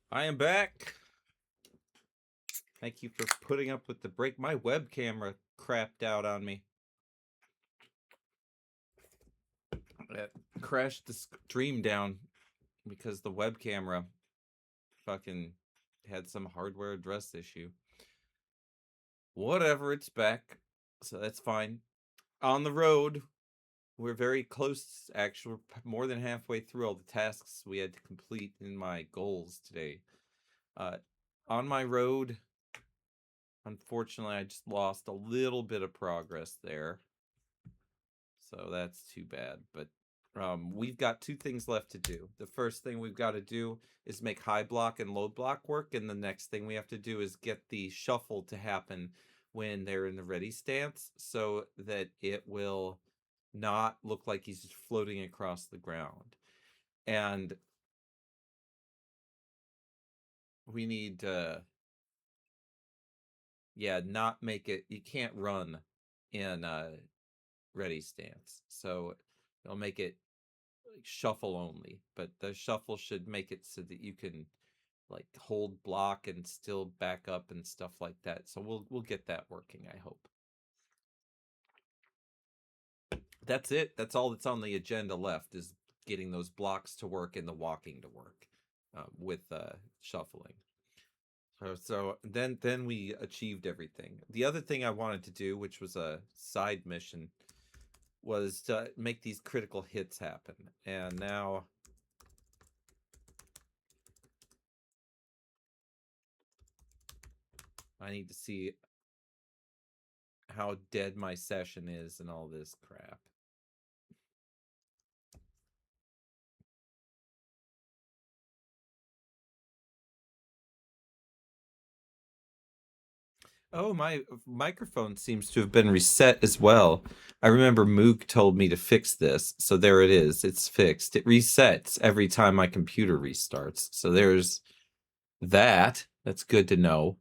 I am back. Thank you for putting up with the break. My web camera crapped out on me. It crashed the stream down because the web camera fucking had some hardware address issue. Whatever, it's back. So that's fine. On the road, we're very close, actually. We're more than halfway through all the tasks we had to complete in my goals today. On my road, unfortunately, I just lost a little bit of progress there. So that's too bad. But we've got two things left to do. The first thing we've got to do is make high block and low block work. And the next thing we have to do is get the shuffle to happen when they're in the ready stance so that it will not look like he's just floating across the ground. And we need to, not make it, you can't run in ready stance. So it'll make it shuffle only, but the shuffle should make it so that you can like hold block and still back up and stuff like that. So we'll get that working, I hope. That's it. That's all that's on the agenda left is getting those blocks to work and the walking to work with shuffling. So then we achieved everything. The other thing I wanted to do, which was a side mission, was to make these critical hits happen. And now I need to see how dead my session is and all this crap. Oh, my microphone seems to have been reset as well. I remember Moog told me to fix this, so there it is. It's fixed. It resets every time my computer restarts. So there's that. That's good to know.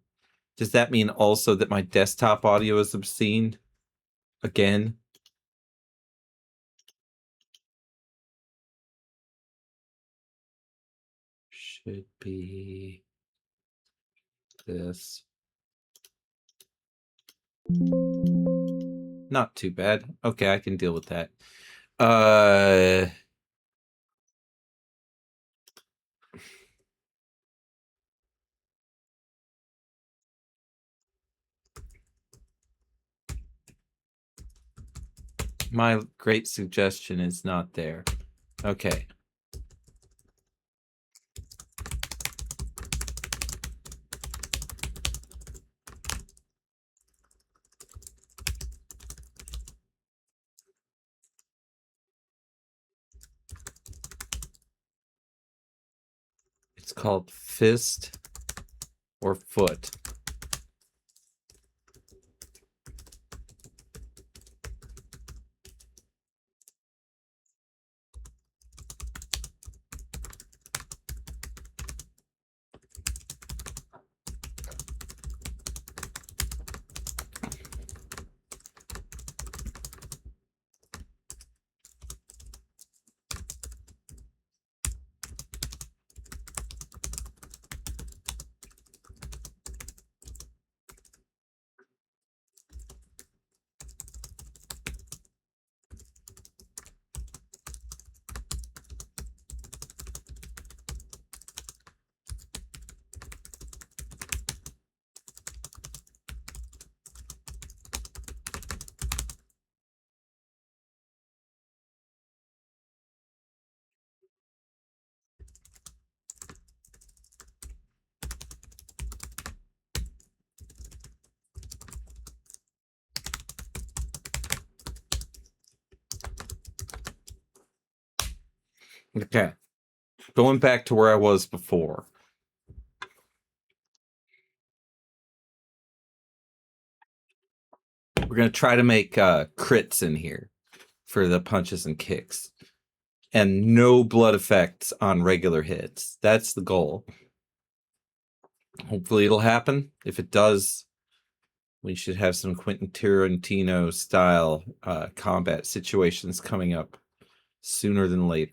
Does that mean also that my desktop audio is obscene again? Should be this. Not too bad. Okay, I can deal with that. My great suggestion is not there. Okay. It's called fist or foot. Okay. Going back to where I was before. We're going to try to make crits in here for the punches and kicks. And no blood effects on regular hits. That's the goal. Hopefully it'll happen. If it does, we should have some Quentin Tarantino style combat situations coming up sooner than later.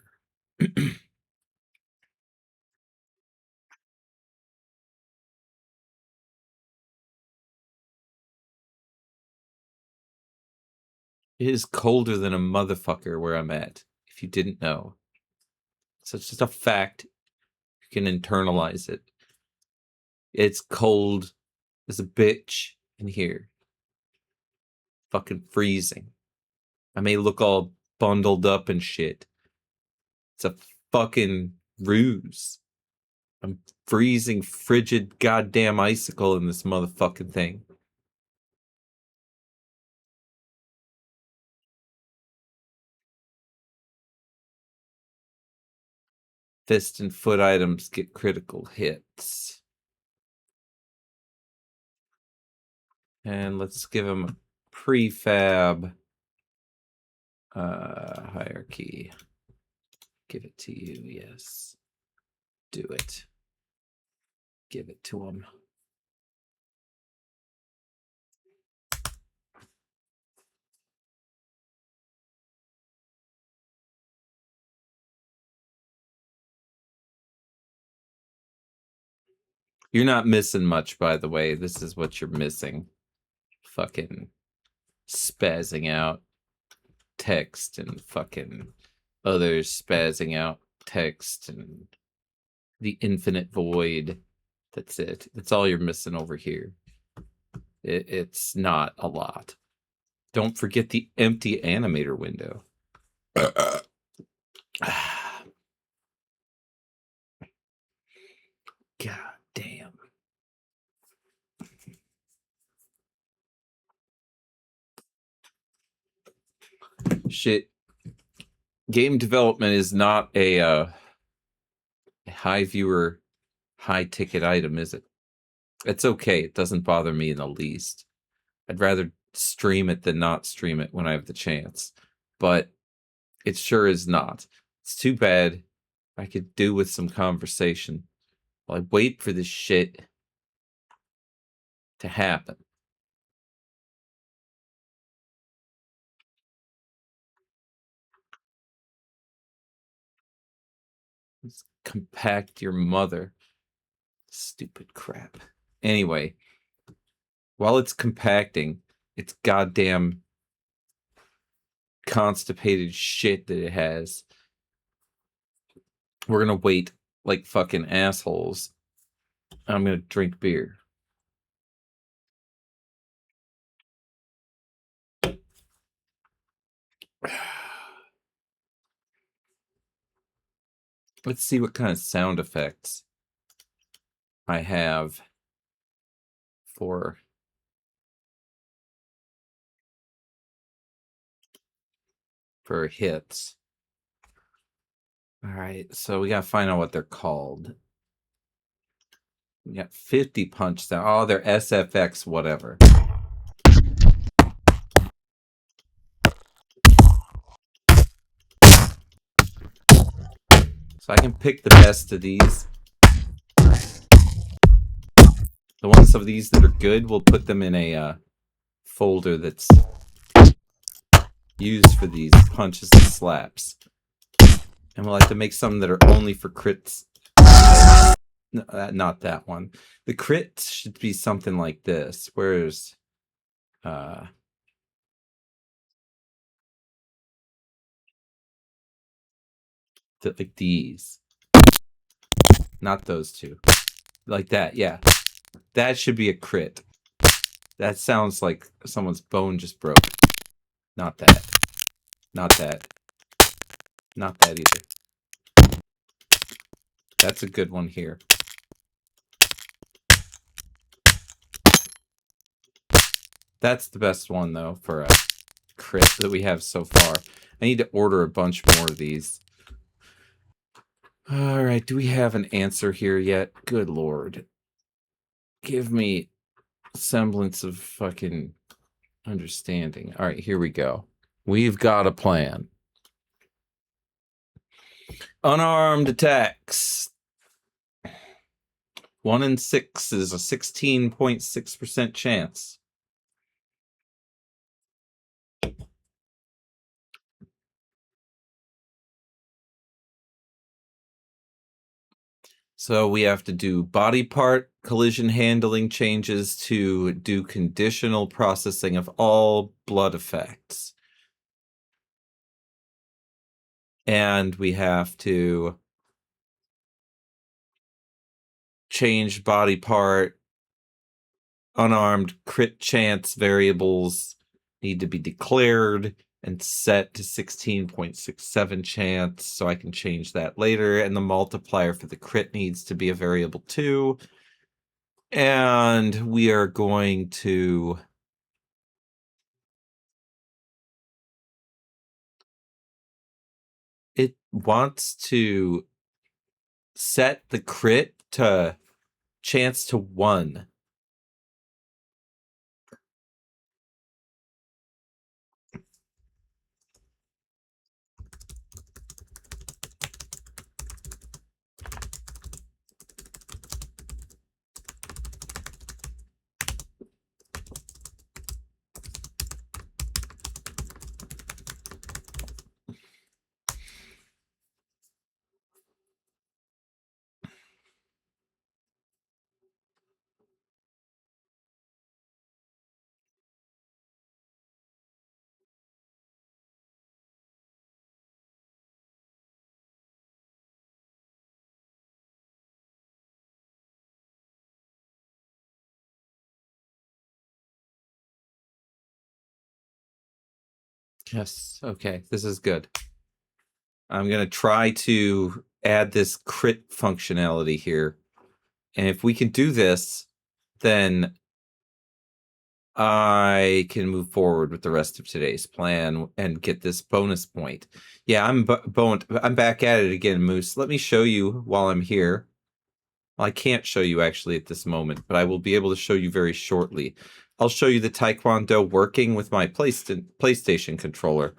It is colder than a motherfucker where I'm at, if you didn't know. So it's just a fact. You can internalize it. It's cold as a bitch in here. Fucking freezing. I may look all bundled up and shit. It's a fucking ruse. I'm freezing, frigid, goddamn icicle in this motherfucking thing. Fist and foot items get critical hits. And let's give him a prefab hierarchy. Give it to you, yes. Do it. Give it to him. You're not missing much, by the way. This is what you're missing. Fucking spazzing out text and fucking others spazzing out text and the infinite void. That's it. That's all you're missing over here. It's not a lot. Don't forget the empty animator window. God damn. Shit. Game development is not a high viewer, high ticket item, is it? It's okay. It doesn't bother me in the least. I'd rather stream it than not stream it when I have the chance. But it sure is not. It's too bad. I could do with some conversation while I wait for this shit to happen. Let's compact your mother. Stupid crap. Anyway, while it's compacting, it's goddamn constipated shit that it has. We're gonna wait like fucking assholes. I'm gonna drink beer. Let's see what kind of sound effects I have for hits. All right, so we gotta find out what they're called. We got 50 punch sound. Oh, they're SFX whatever. So I can pick the best of these. The ones of these that are good, we'll put them in a folder that's used for these punches and slaps. And we'll have to make some that are only for crits. No, not that one. The crits should be something like this. Where's like these. Not those two. Like that, yeah. That should be a crit. That sounds like someone's bone just broke. Not that. Not that. Not that either. That's a good one here. That's the best one, though, for a crit that we have so far. I need to order a bunch more of these. All right, do we have an answer here yet? Good Lord. Give me semblance of fucking understanding. All right, here we go. We've got a plan. Unarmed attacks. 1 in 6 is a 16.6% chance. So we have to do body part collision handling changes to do conditional processing of all blood effects. And we have to change body part. Unarmed crit chance variables need to be declared and set to 16.67 chance, so I can change that later. And the multiplier for the crit needs to be a variable too. And we are going to it wants to set the crit to chance to 1. Yes, okay, this is good. I'm going to try to add this crit functionality here. And if we can do this, then I can move forward with the rest of today's plan and get this bonus point. Yeah, I'm back at it again, Moose. Let me show you while I'm here. Well, I can't show you actually at this moment, but I will be able to show you very shortly. I'll show you the Taekwondo working with my PlayStation controller.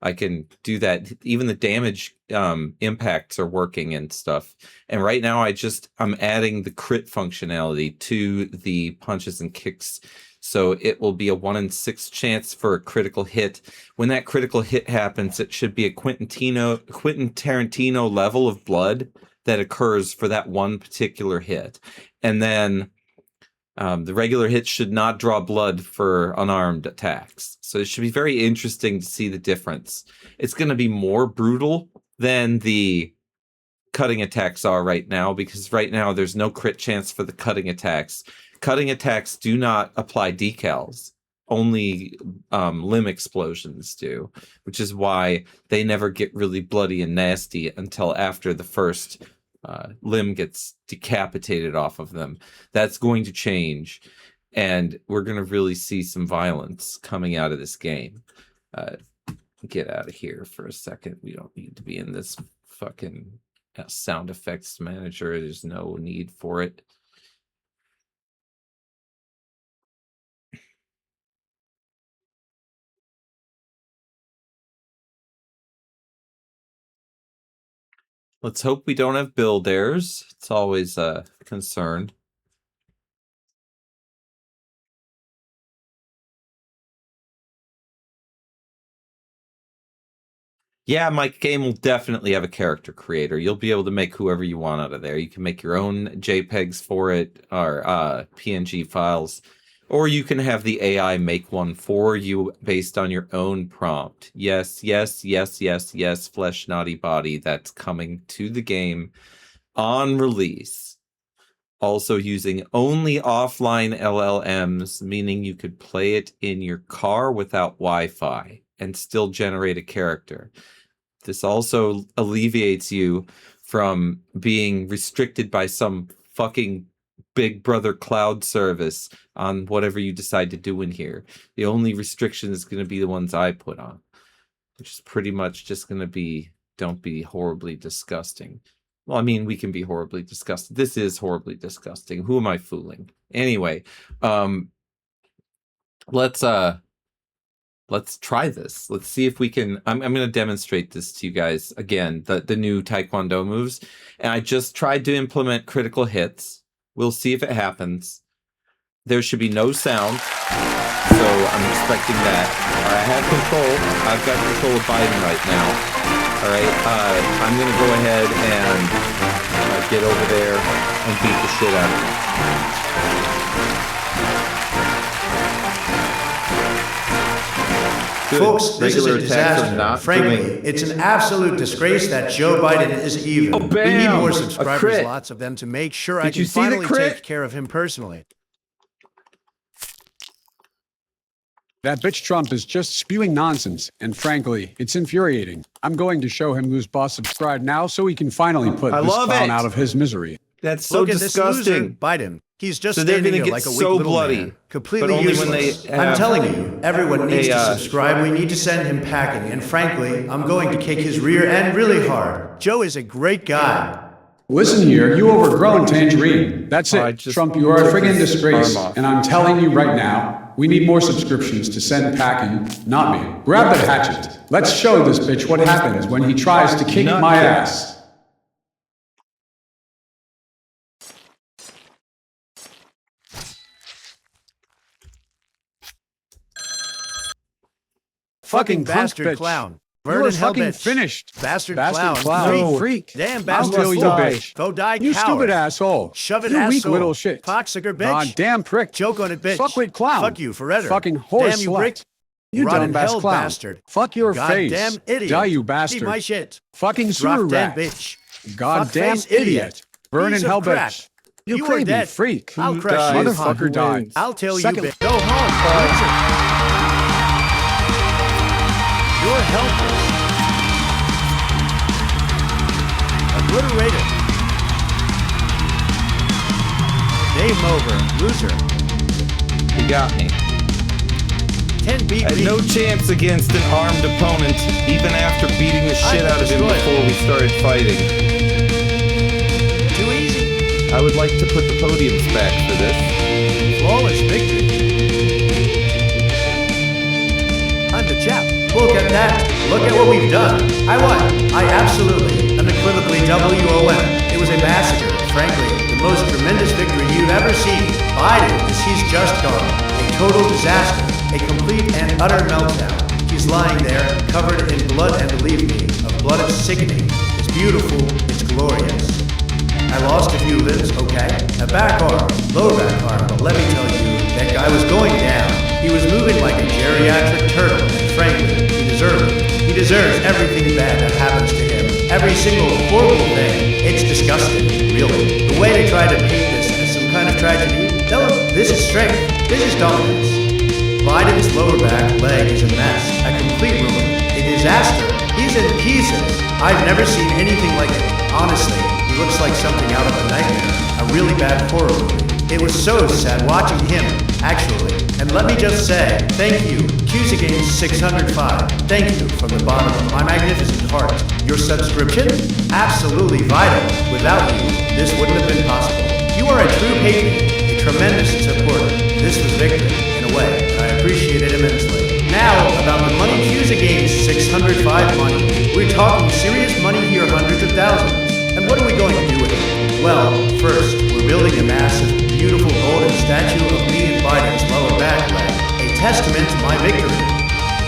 I can do that. Even the damage impacts are working and stuff. And right now I'm adding the crit functionality to the punches and kicks. So it will be a 1 in 6 chance for a critical hit. When that critical hit happens, it should be a Quentin Tarantino level of blood that occurs for that one particular hit. And then the regular hits should not draw blood for unarmed attacks. So it should be very interesting to see the difference. It's going to be more brutal than the cutting attacks are right now, because right now there's no crit chance for the cutting attacks. Cutting attacks do not apply decals. Only limb explosions do, which is why they never get really bloody and nasty until after the first limb gets decapitated off of them. That's going to change, and we're going to really see some violence coming out of this game. Get out of here for a second. We don't need to be in this fucking sound effects manager. There's no need for it. Let's hope we don't have build errors. It's always a concern. Yeah, my game will definitely have a character creator. You'll be able to make whoever you want out of there. You can make your own JPEGs for it, or PNG files, or you can have the AI make one for you based on your own prompt. Yes, yes, yes, yes, yes, Flesh Naughty Body. That's coming to the game on release. Also using only offline LLMs, meaning you could play it in your car without Wi-Fi and still generate a character. This also alleviates you from being restricted by some fucking Big Brother cloud service on whatever you decide to do in here. The only restriction is going to be the ones I put on, which is pretty much just going to be, don't be horribly disgusting. Well, I mean, we can be horribly disgusting. This is horribly disgusting. Who am I fooling? Anyway, let's try this. Let's see if we can. I'm going to demonstrate this to you guys again, the new Taekwondo moves. And I just tried to implement critical hits. We'll see if it happens. There should be no sound, so I'm expecting that. All right, I have control. I've got control of Biden right now. All right, I'm going to go ahead and get over there and beat the shit out of him. Good. Folks, this is a Regular attacks are disaster. not Frankly, doing- it's an absolute disgrace that Joe Biden is even. Oh, We need bam! more A subscribers, crit. lots of them, to make sure I Did can you see the finally crit? take care of him personally. That bitch Trump is just spewing nonsense, and frankly, it's infuriating. I'm going to show him who's boss subscribe now so he can finally put I this love clown it. out of his misery. That's so Look at this loser, disgusting. Biden. He's just So they're standing gonna there get like a weak so little bloody, man, completely but only when useless. they I'm have telling you, everyone needs to a, subscribe. We need to send him packing, and frankly, I'm going to kick his rear end really hard. Joe is a great guy. Listen here, you overgrown tangerine. That's I it. just Trump, you are a took friggin' his disgrace. arm off. And I'm telling you right now, we need more subscriptions to send packing, not me. Grab the hatchet. Let's show this bitch what happens when he tries to kick Not my kick. ass. Fucking punk bastard bitch. clown. You Vernon are fucking Hellbitch. finished. Bastard Bastard clown. clown. No. Freak. Damn I'll bastard kill you, fool. bitch. Go die, You coward. stupid asshole. Shove it, You weak asshole. little shit. Cocksucker bitch. Goddamn prick. Joke on it, bitch. Fuckwit clown. Fuck you forever. Fucking horse Damn you, slut. brick. You Rotten dumbass hell clown. bastard. Fuck your Goddamn face. idiot. Die, you Eat bastard. my shit. Fucking sewer Drop dead rat. bitch. Goddamn Fuckface idiot. Burning Piece of hell crap. bitch. You You are crazy dead. freak. I'll Who crush dies? you. Motherfucker Who died. wins? I'll tell Second- you, bitch. Go home, loser. You're helpless. Obliterated. Game over, loser. He got me. 10 beat I had me. no chance against an armed opponent, even after beating the shit out of him destroyed. before we started fighting. Too easy. I would like to put the podiums back for this. Flawless victory. I'm the chap. Look at that. Look at what we've done. I won. I absolutely, unequivocally WOM. It was a massacre. Frankly, the most tremendous victory you've ever seen. Biden, he's just gone. A total disaster. A complete and utter meltdown. He's lying there, covered in blood, and believe me, of blood it's sickening. It's beautiful. It's glorious. I lost a few limbs, okay? A back arm, lower back arm, but let me tell you, that guy was going down. He was moving like a geriatric turtle, and frankly, he deserved it. He deserves everything bad that happens to him. Every single horrible thing. It's disgusting, really. The way they try to paint this as some kind of tragedy, tell him this is strength, this is dominance. Biden's lower back leg is a mess, a complete ruin, a disaster. He's in pieces. I've never seen anything like it. Honestly, he looks like something out of a nightmare, a really bad horror movie. It was so sad watching him, actually. And let me just say, thank you, Qzagames 605. Thank you from the bottom of my magnificent heart. Your subscription? Absolutely vital. Without you, this wouldn't have been possible. You are a true patriot, a tremendous supporter. This was victory, in a way, and I appreciate it immensely. Now, about the money Qzagames 605 money. We're talking serious money here, hundreds of thousands. And what are we going to do with it? Well, first, we're building a massive, beautiful golden statue of me and Biden's lower back leg, a testament to my victory.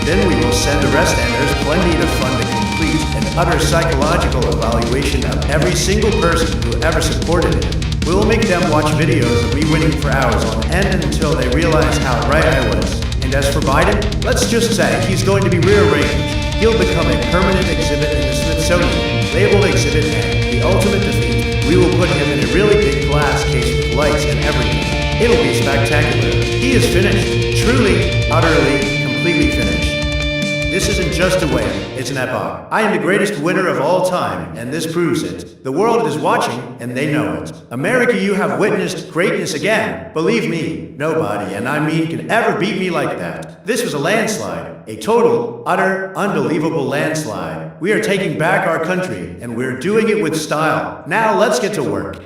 Then we will send the rest, and there's plenty to fund a complete and utter psychological evaluation of every single person who ever supported him. We will make them watch videos of me winning for hours on end until they realize how right I was. And as for Biden, let's just say he's going to be rearranged. He'll become a permanent exhibit in the Smithsonian, labeled Exhibit A, the ultimate defeat. We will put him in a really big glass case with lights and everything. It'll be spectacular. He is finished. Truly, utterly, completely finished. This isn't just a win, it's an epoch. I am the greatest winner of all time, and this proves it. The world is watching, and they know it. America, you have witnessed greatness again. Believe me, nobody, and I mean can ever beat me like that. This was a landslide, a total, utter, unbelievable landslide. We are taking back our country, and we're doing it with style. Now let's get to work.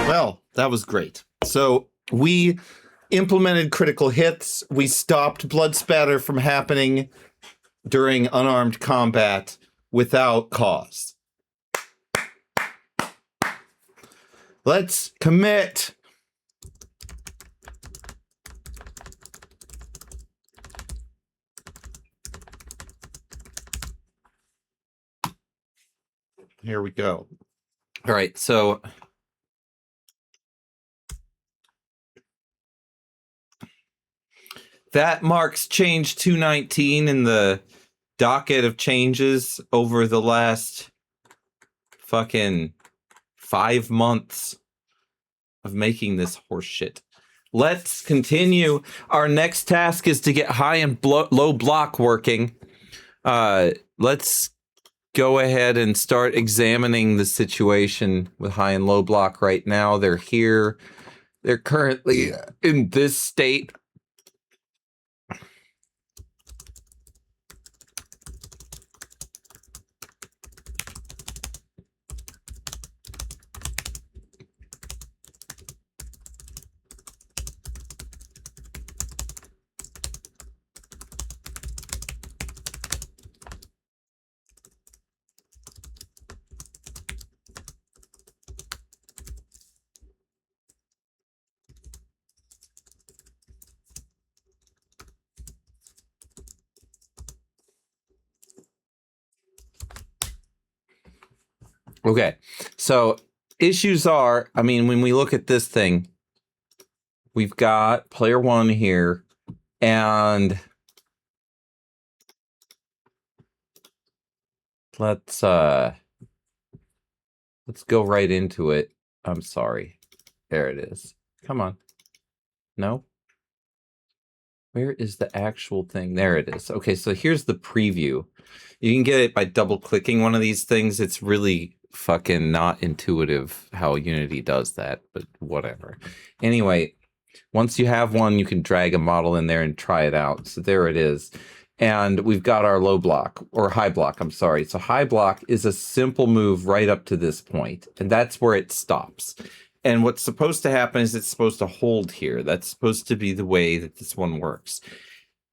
Well, that was great. So we implemented critical hits. We stopped blood spatter from happening during unarmed combat without cause. Let's commit. Here we go. All right, so that marks change 219 in the docket of changes over the last fucking 5 months of making this horse shit. Let's continue. Our next task is to get high and low block working. Let's go ahead and start examining the situation with high and low block right now. They're here. They're currently in this state. Okay, so issues are, I mean, when we look at this thing, we've got player one here, and let's go right into it. I'm sorry. There it is. Come on. No? Where is the actual thing? There it is. Okay, so here's the preview. You can get it by double clicking one of these things. It's really fucking not intuitive how Unity does that, but whatever. Anyway, once you have one, you can drag a model in there and try it out. So there it is. And we've got our low block, or high block, I'm sorry. So high block is a simple move right up to this point, and that's where it stops. And what's supposed to happen is it's supposed to hold here. That's supposed to be the way that this one works.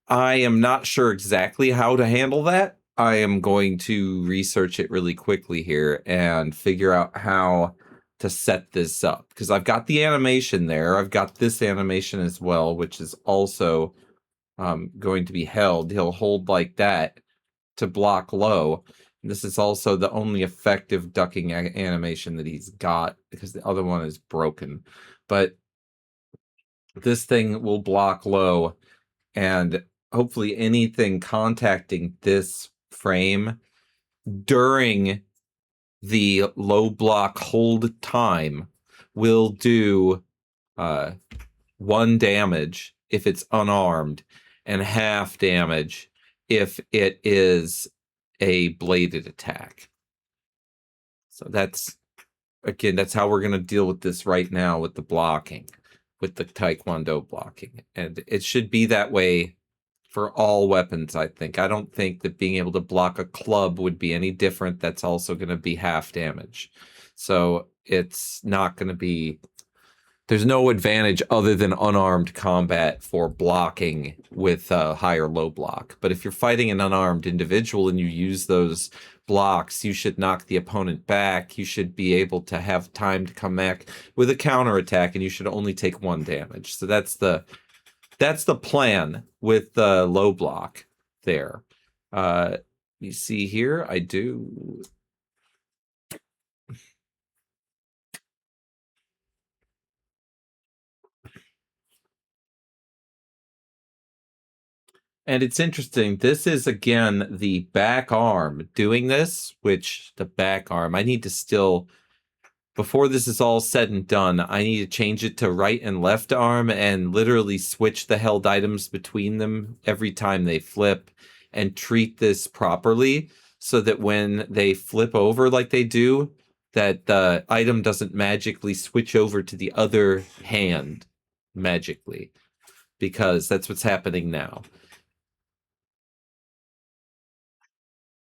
I am not sure exactly how to handle that. I am going to research it really quickly here and figure out how to set this up. Because I've got the animation there. I've got this animation as well, which is also going to be held. He'll hold like that to block low. This is also the only effective ducking animation that he's got because the other one is broken. But this thing will block low, and hopefully anything contacting this frame during the low block hold time will do 1 damage if it's unarmed and half damage if it is a bladed attack. So that's, again, that's how we're going to deal with this right now with the blocking, with the Taekwondo blocking. And it should be that way for all weapons, I think. I don't think that being able to block a club would be any different. That's also going to be half damage. So it's not going to be... There's no advantage other than unarmed combat for blocking with high or low block. But if you're fighting an unarmed individual and you use those blocks, you should knock the opponent back. You should be able to have time to come back with a counterattack, and you should only take 1 damage. So that's the plan with the low block there. You see here, I do... And it's interesting. This is, again, the back arm doing this, which the back arm, I need to still, before this is all said and done, I need to change it to right and left arm and literally switch the held items between them every time they flip and treat this properly so that when they flip over like they do, that the item doesn't magically switch over to the other hand magically, because that's what's happening now.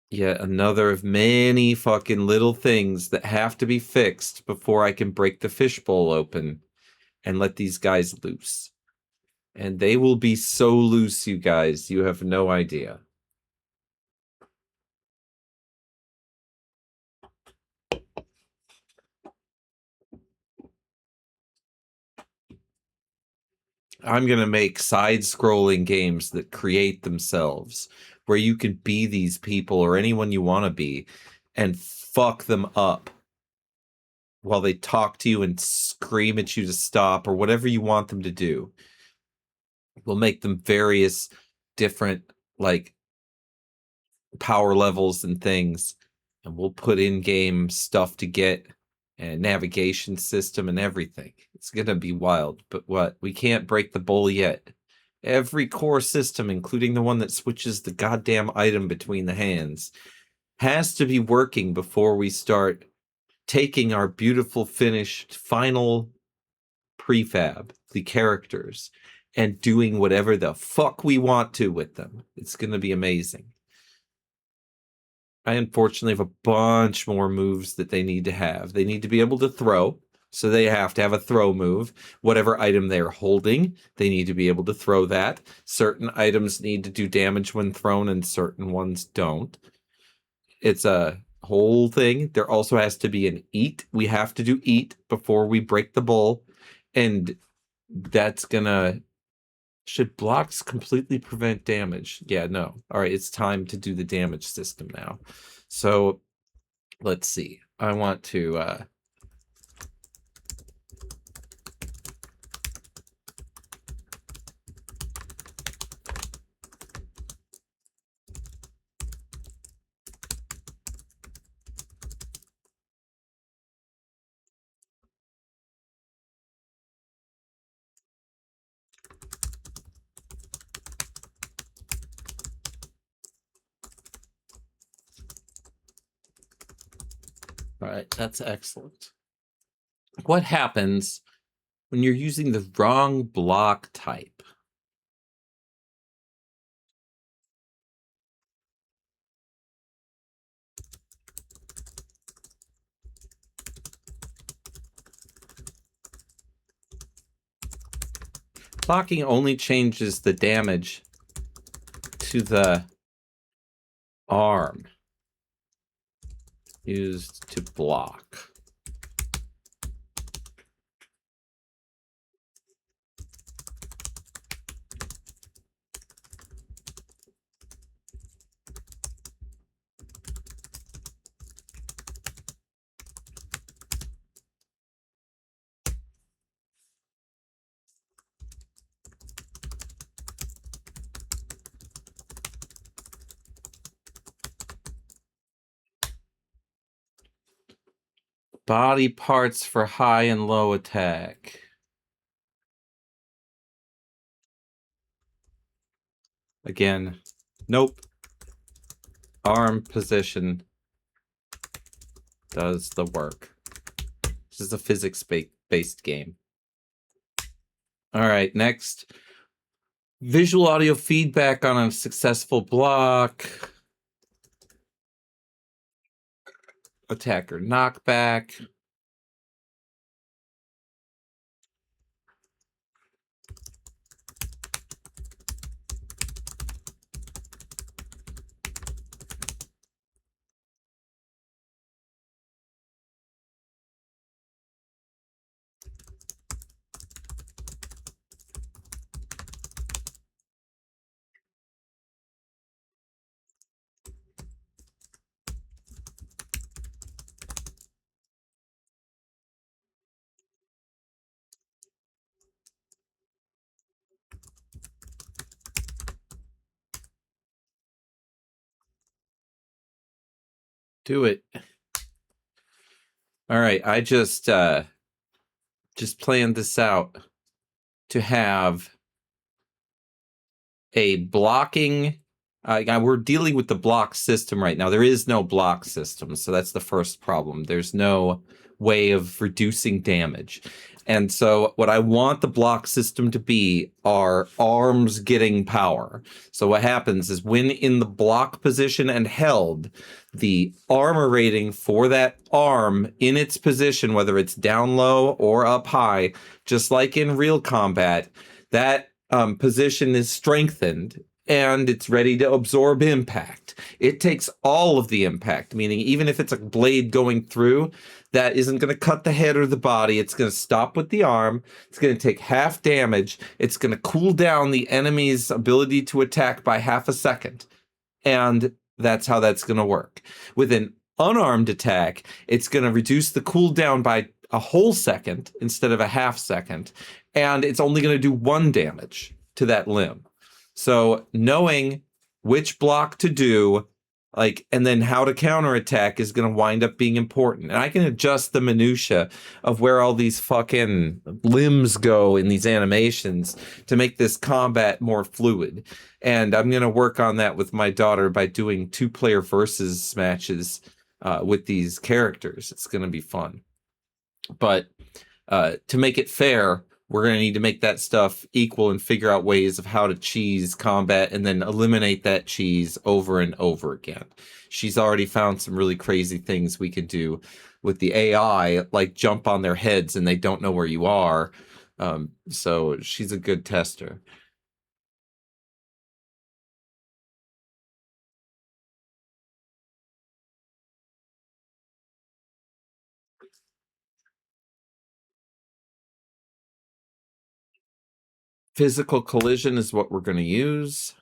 Yet another of many fucking little things that have to be fixed before I can break the fishbowl open and let these guys loose. And they will be so loose, you guys, you have no idea. I'm going to make side-scrolling games that create themselves, where you can be these people or anyone you want to be and fuck them up while they talk to you and scream at you to stop or whatever you want them to do. We'll make them various different like power levels and things, and we'll put in-game stuff to get and navigation system and everything. It's gonna be wild, but what? We can't break the bowl yet. Every core system, including the one that switches the goddamn item between the hands, has to be working before we start taking our beautiful finished final prefab, the characters, and doing whatever the fuck we want to with them. It's going to be amazing. I unfortunately have a bunch more moves that they need to have. They need to be able to throw, so they have to have a throw move. Whatever item they're holding, they need to be able to throw that. Certain items need to do damage when thrown, and certain ones don't. It's a whole thing. There also has to be an eat. We have to do eat before we break the bowl, and that's gonna... Should blocks completely prevent damage? Yeah, no. All right, it's time to do the damage system now. So let's see. I want to all right, that's excellent. What happens when you're using the wrong block type? Blocking only changes the damage to the arm used to block. Body parts for high and low attack. Again, nope. Arm position does the work. This is a physics-based game. All right, next. Visual audio feedback on a successful block. Attacker knockback. Do it. All right, I just planned this out to have a blocking... we're dealing with the block system right now. There is no block system, so that's the first problem. There's no way of reducing damage. And so what I want the block system to be are arms getting power. So what happens is when in the block position and held, the armor rating for that arm in its position, whether it's down low or up high, just like in real combat, that position is strengthened and it's ready to absorb impact. It takes all of the impact, meaning even if it's a blade going through, that isn't going to cut the head or the body. It's going to stop with the arm. It's going to take half damage. It's going to cool down the enemy's ability to attack by half a second. And that's how that's going to work. With an unarmed attack, it's going to reduce the cooldown by a whole second instead of a half second. And it's only going to do 1 damage. to that limb. So knowing which block to do, like, and then how to counterattack is going to wind up being important. And I can adjust the minutia of where all these fucking limbs go in these animations to make this combat more fluid. And I'm going to work on that with my daughter by doing 2-player versus matches with these characters. It's going to be fun. But to make it fair, we're going to need to make that stuff equal and figure out ways of how to cheese combat and then eliminate that cheese over and over again. She's already found some really crazy things we could do with the AI, like jump on their heads and they don't know where you are. So she's a good tester. Physical collision is what we're going to use.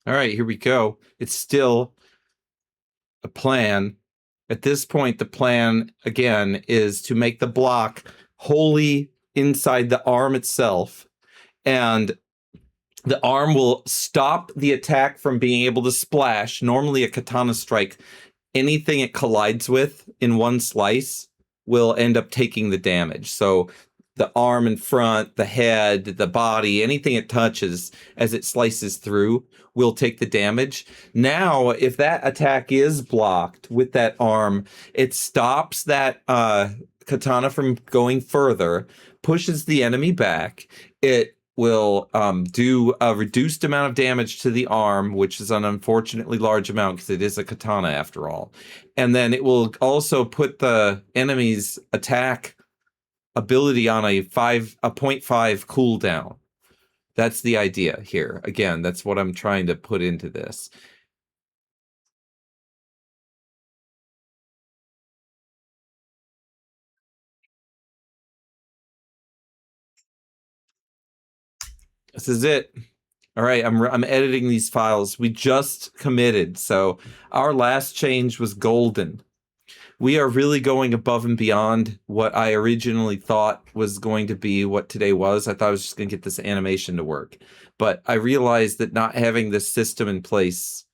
All right, here we go. It's still a plan. At this point, the plan, again, is to make the block wholly inside the arm itself. And the arm will stop the attack from being able to splash. Normally, a katana strike, anything it collides with in one slice will end up taking the damage. So the arm in front, the head, the body, anything it touches as it slices through will take the damage. Now, if that attack is blocked with that arm, it stops that katana from going further, pushes the enemy back. It will do a reduced amount of damage to the arm, which is an unfortunately large amount because it is a katana after all. And then it will also put the enemy's attack ability on a 0.5 cooldown. That's the idea here. Again, that's what I'm trying to put into this. This is it. All right, I'm editing these files. We just committed, so our last change was golden. We are really going above and beyond what I originally thought was going to be what today was. I thought I was just going to get this animation to work. But I realized that not having this system in place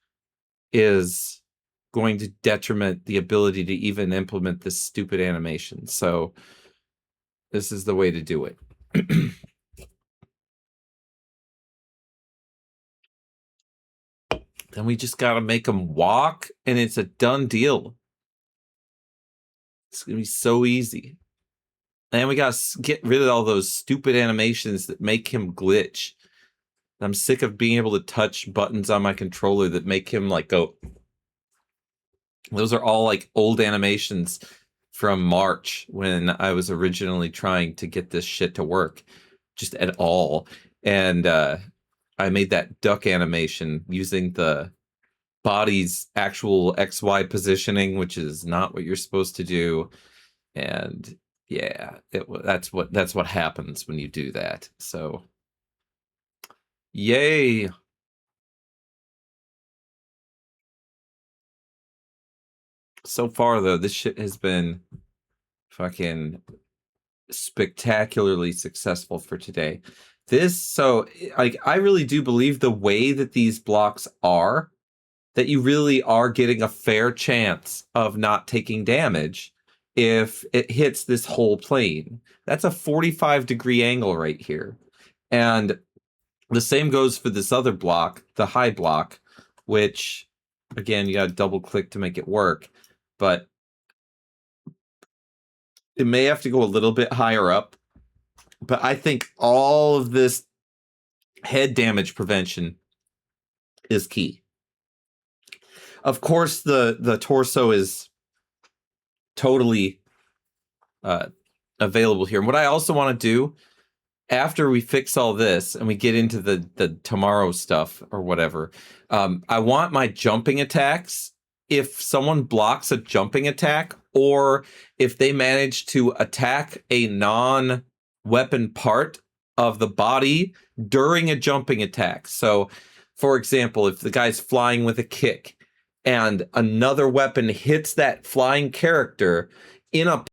is going to detriment the ability to even implement this stupid animation. So this is the way to do it. Then we just got to make them walk, and it's a done deal. It's going to be so easy. And we got to get rid of all those stupid animations that make him glitch. I'm sick of being able to touch buttons on my controller that make him like go. Those are all like old animations from March when I was originally trying to get this shit to work just at all. And I made that duck animation using the body's actual XY positioning, which is not what you're supposed to do. And yeah, that's what happens when you do that. So yay. So far though, this shit has been fucking spectacularly successful for today. So like I really do believe the way that these blocks are, that you really are getting a fair chance of not taking damage if it hits this whole plane. That's a 45-degree angle right here. And the same goes for this other block, the high block, which, again, you got to double click to make it work. But it may have to go a little bit higher up. But I think all of this head damage prevention is key. Of course, the torso is totally available here. And what I also want to do after we fix all this and we get into the tomorrow stuff or whatever, I want my jumping attacks. If someone blocks a jumping attack, or if they manage to attack a non-weapon part of the body during a jumping attack. So, for example, if the guy's flying with a kick and another weapon hits that flying character in a